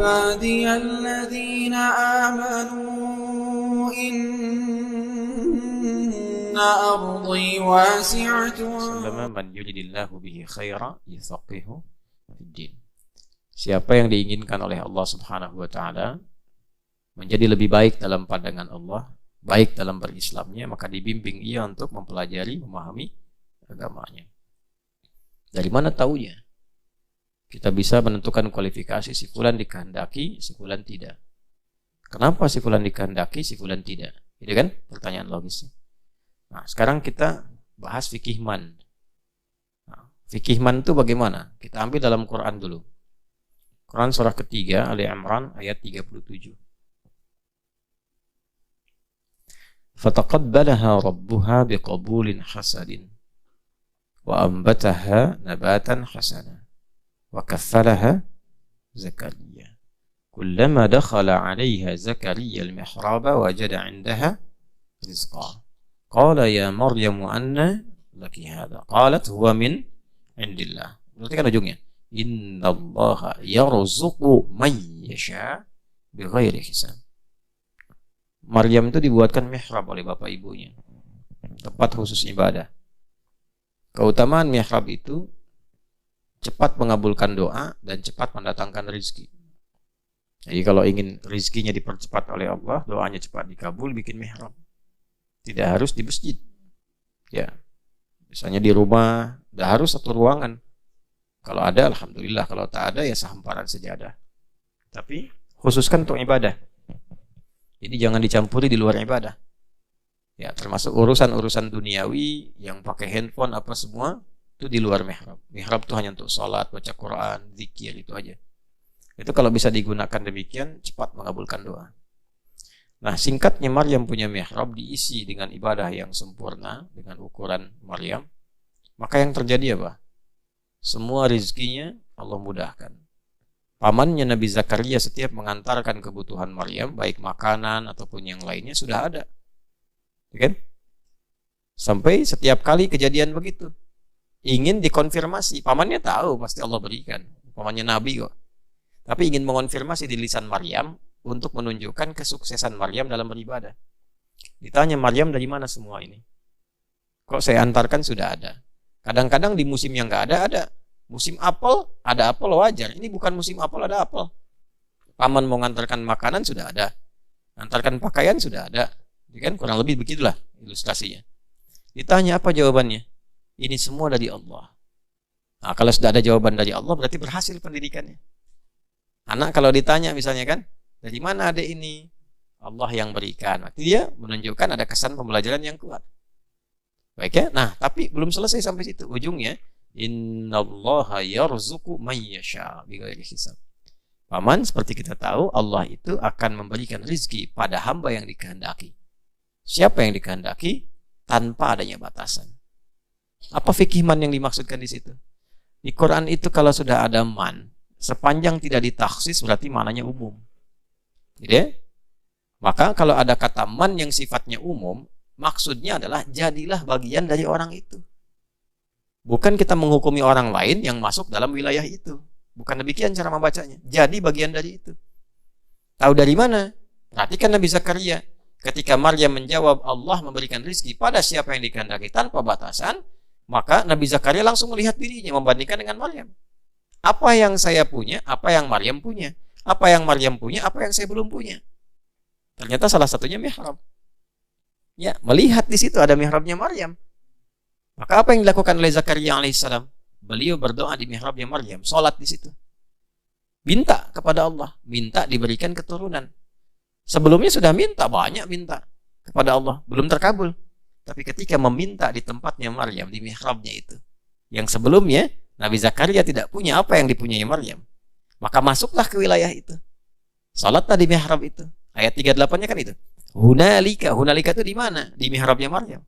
عبادي الذين آمنوا إن أرضي واسعة. Man yuridillahu bihi khaira yufaqihu fiddin. Siapa yang diinginkan oleh Allah Subhanahu wa taala menjadi lebih baik dalam pandangan Allah, baik dalam berislamnya, maka dibimbing ia untuk mempelajari, memahami agamanya. Dari mana taunya? Kita bisa menentukan kualifikasi si fulan dikehendaki, si fulan tidak. Kenapa si fulan dikehendaki, si fulan tidak? Itu kan pertanyaan logisnya. Nah, sekarang kita bahas fikih man. Nah, fikih man itu bagaimana? Kita ambil dalam Quran dulu. Quran surah ketiga, Ali Imran ayat 37. Fataqabbalaha rabbuha biqabulin hasadin wa ambataha nabatan hasana wa kaffalaha Zakaria. Kullama dakhala 'alayha Zakaria al-mihraba wajada 'indaha rizqa. Qala ya Maryam anna laki hadha? Qalat huwa min 'indillah. Berarti kan ujungnya innallaha yarzuqu man yasha bighairi hisab. Maryam itu dibuatkan mihrab oleh bapak ibunya, tempat khusus ibadah. Keutamaan mihrab itu cepat mengabulkan doa dan cepat mendatangkan rezeki. Jadi kalau ingin rezekinya dipercepat oleh Allah, doanya cepat dikabul, bikin mihrab. Tidak harus di masjid. Ya, misalnya di rumah, tidak harus satu ruangan. Kalau ada, alhamdulillah. Kalau tak ada, ya sehamparan sejadah. Tapi khususkan untuk ibadah. Jadi jangan dicampuri di luar ibadah. Ya, termasuk urusan-urusan duniawi yang pakai handphone apa semua itu di luar mihrab. Mihrab itu hanya untuk sholat, baca Quran, zikir, itu aja. Itu kalau bisa digunakan demikian, cepat mengabulkan doa. Nah, singkatnya Maryam punya mihrab diisi dengan ibadah yang sempurna dengan ukuran Maryam. Maka yang terjadi apa? Semua rezekinya Allah mudahkan. Pamannya Nabi Zakaria setiap mengantarkan kebutuhan Maryam, baik makanan ataupun yang lainnya, sudah ada. Ya kan? Sampai setiap kali kejadian begitu, ingin dikonfirmasi. Pamannya tahu pasti Allah berikan. Pamannya Nabi kok. Tapi ingin mengonfirmasi di lisan Maryam untuk menunjukkan kesuksesan Maryam dalam beribadah. Ditanya, Maryam dari mana semua ini? Kok saya antarkan sudah ada. Kadang-kadang di musim yang nggak ada. Musim apel, ada apel wajar. Ini bukan musim apel, ada apel. Paman mau ngantarkan makanan sudah ada. Antarkan pakaian sudah ada. Kan kurang lebih begitulah ilustrasinya. Ditanya apa jawabannya? Ini semua dari Allah. Nah, kalau sudah ada jawaban dari Allah, berarti berhasil pendidikannya. Anak kalau ditanya misalnya kan, dari mana ada ini? Allah yang berikan. Berarti dia menunjukkan ada kesan pembelajaran yang kuat. Baik ya? Nah, tapi belum selesai sampai situ. Ujungnya, innallaha yarzuqu man yasha bighairi hisab. Paman, seperti kita tahu, Allah itu akan memberikan rezeki pada hamba yang dikehendaki. Siapa yang dikehendaki? Tanpa adanya batasan. Apa fikih man yang dimaksudkan di situ? Di Quran itu kalau sudah ada man, sepanjang tidak ditaksis berarti maknanya umum. Gitu ya? Maka kalau ada kata man yang sifatnya umum, maksudnya adalah jadilah bagian dari orang itu. Bukan kita menghukumi orang lain yang masuk dalam wilayah itu. Bukan demikian cara membacanya. Jadi bagian dari itu. Tahu dari mana? Perhatikan Nabi Zakaria. Ketika Maryam menjawab Allah memberikan rezeki pada siapa yang dikehendaki tanpa batasan, maka Nabi Zakaria langsung melihat dirinya membandingkan dengan Maryam. Apa yang saya punya, apa yang Maryam punya. Apa yang Maryam punya, apa yang saya belum punya. Ternyata salah satunya mihrab. Ya, melihat di situ ada mihrabnya Maryam. Maka apa yang dilakukan oleh Zakaria alaihissalam? Beliau berdoa di mihrabnya Maryam, sholat di situ. Minta kepada Allah, minta diberikan keturunan. Sebelumnya sudah banyak minta kepada Allah, belum terkabul. Tapi ketika meminta di tempatnya Maryam, di mihrabnya itu, yang sebelumnya Nabi Zakaria tidak punya apa yang dipunyai Maryam, maka masuklah ke wilayah itu. Sholatlah di mihrab itu. Ayat 38-nya kan itu. Hunalika itu di mana? Di mihrabnya Maryam.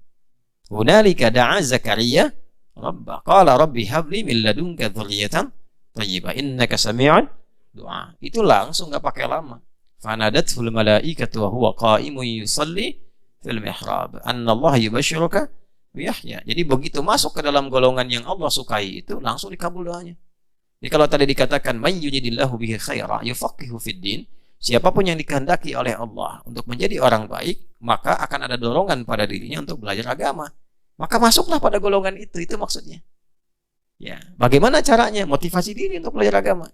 Hunalika da'a Zakaria Rabbah. Qala rabbi habli min ladunka dzurriyyatan thayyibah innaka sami'un du'a. Itu langsung enggak pakai lama. Fanadatul malaikatu wa huwa qa'imun yusalli fil mihrab. Annallaha yubashshiruka bi Yahya. Jadi begitu masuk ke dalam golongan yang Allah sukai itu langsung dikabul doanya. Jadi kalau tadi dikatakan may yuridillahu bihi khaira yufaqihu fid din, siapapun yang dikehendaki oleh Allah untuk menjadi orang baik, maka akan ada dorongan pada dirinya untuk belajar agama. Maka masuklah pada golongan itu maksudnya. Ya, bagaimana caranya? Motivasi diri untuk belajar agama.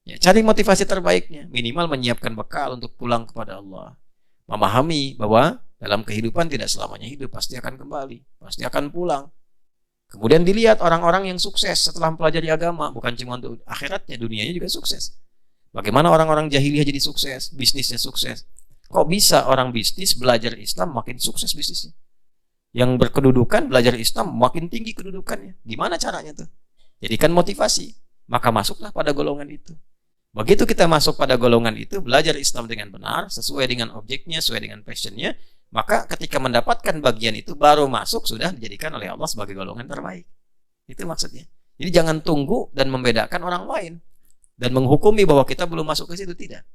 Ya, cari motivasi terbaiknya, minimal menyiapkan bekal untuk pulang kepada Allah. Memahami bahwa dalam kehidupan tidak selamanya hidup, pasti akan kembali, pasti akan pulang. Kemudian dilihat orang-orang yang sukses setelah mempelajari agama, bukan cuma untuk akhiratnya, dunianya juga sukses. Bagaimana orang-orang jahiliyah jadi sukses, bisnisnya sukses. Kok bisa orang bisnis belajar Islam makin sukses bisnisnya? Yang berkedudukan belajar Islam makin tinggi kedudukannya. Gimana caranya tuh? Jadikan motivasi, maka masuklah pada golongan itu. Begitu kita masuk pada golongan itu, belajar Islam dengan benar, sesuai dengan objeknya, sesuai dengan passionnya, maka ketika mendapatkan bagian itu baru masuk, sudah dijadikan oleh Allah sebagai golongan terbaik. Itu maksudnya. Jadi jangan tunggu dan membedakan orang lain dan menghukumi bahwa kita belum masuk ke situ, tidak.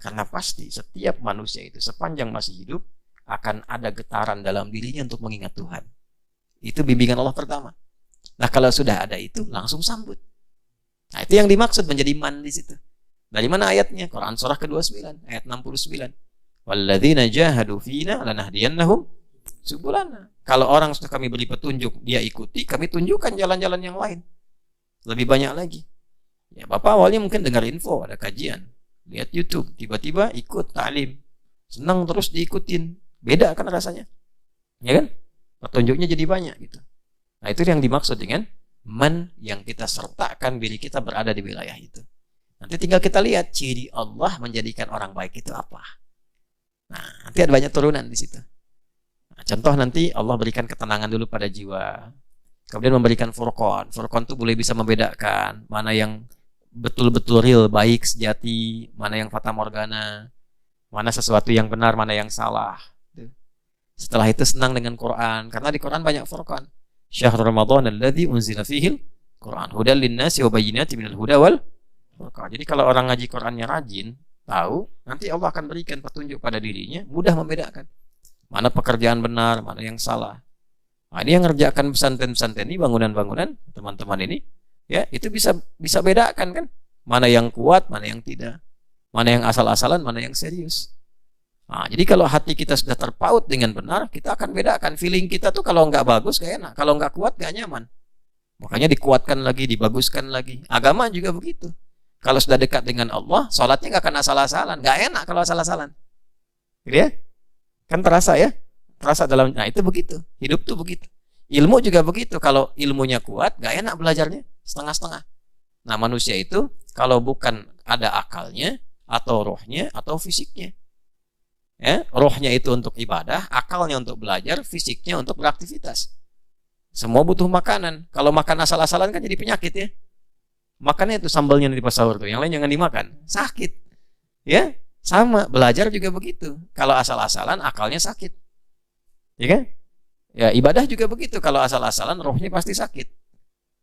Karena pasti setiap manusia itu sepanjang masih hidup akan ada getaran dalam dirinya untuk mengingat Tuhan. Itu bimbingan Allah pertama. Nah, kalau sudah ada itu, langsung sambut. Nah, itu yang dimaksud menjadi man di situ. Dari mana ayatnya? Quran surah ke-29 ayat 69. Walladzina jahadu fina lanahdiyannahum subulana. Kalau orang sudah kami beri petunjuk, dia ikuti, kami tunjukkan jalan-jalan yang lain. Lebih banyak lagi. Ya, Bapak awalnya mungkin dengar info, ada kajian, lihat YouTube, tiba-tiba ikut ta'lim. Senang terus diikutin. Beda kan rasanya. Ya kan? Petunjuknya jadi banyak gitu. Nah, itu yang dimaksud dengan man, yang kita sertakan diri kita berada di wilayah itu. Nanti tinggal kita lihat ciri Allah menjadikan orang baik itu apa. Nah, nanti ada banyak turunan di situ. Nah, contoh nanti Allah berikan ketenangan dulu pada jiwa. Kemudian memberikan furqan. Furqan itu boleh bisa membedakan mana yang betul-betul real, baik, sejati, mana yang fata morgana, mana sesuatu yang benar, mana yang salah. Setelah itu senang dengan Quran, karena di Quran banyak furqan. Syahrul Ramadan alladzi unzila fihil Quran hudal linnasi wa bayyinatin minal huda wal furqan. Jadi kalau orang ngaji Qurannya rajin, tahu, nanti Allah akan berikan petunjuk pada dirinya, mudah membedakan mana pekerjaan benar, mana yang salah. Nah, ini yang ngerjakan pesantren-pesantren ini, bangunan-bangunan teman-teman ini, ya itu bisa bedakan kan, mana yang kuat, mana yang tidak, mana yang asal-asalan, mana yang serius. Nah, jadi kalau hati kita sudah terpaut dengan benar, kita akan bedakan. Feeling kita tuh kalau nggak bagus gak enak, kalau nggak kuat gak nyaman. Makanya dikuatkan lagi, dibaguskan lagi. Agama juga begitu. Kalau sudah dekat dengan Allah, sholatnya nggak akan asal-asalan. Nggak enak kalau asal-asalan. Gitu ya? Kan terasa ya? Terasa dalam. Nah, itu begitu. Hidup tuh begitu. Ilmu juga begitu. Kalau ilmunya kuat, nggak enak belajarnya. Setengah-setengah. Nah, manusia itu kalau bukan ada akalnya, atau rohnya, atau fisiknya. Ya, rohnya itu untuk ibadah, akalnya untuk belajar, fisiknya untuk beraktivitas. Semua butuh makanan. Kalau makan asal-asalan kan jadi penyakit ya. Makannya itu sambalnya di pas sahur tuh, yang lain jangan dimakan, sakit. Ya, sama, belajar juga begitu. Kalau asal-asalan akalnya sakit. Ya kan? Ya, ibadah juga begitu. Kalau asal-asalan rohnya pasti sakit.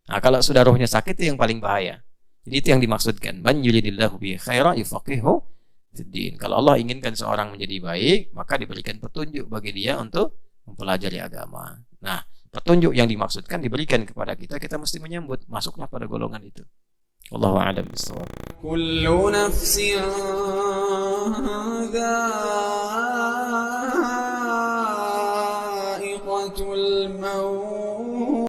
Nah, kalau sudah rohnya sakit itu yang paling bahaya. Jadi itu yang dimaksudkan. Man yuridillahu bihi khaira yufaqihu fiddin. Kalau Allah inginkan seorang menjadi baik, maka diberikan petunjuk bagi dia untuk mempelajari agama. Nah, petunjuk yang dimaksudkan diberikan kepada kita, kita mesti menyambut, masuklah pada golongan itu. Wallahu a'lam bishawab. Kullu nafsin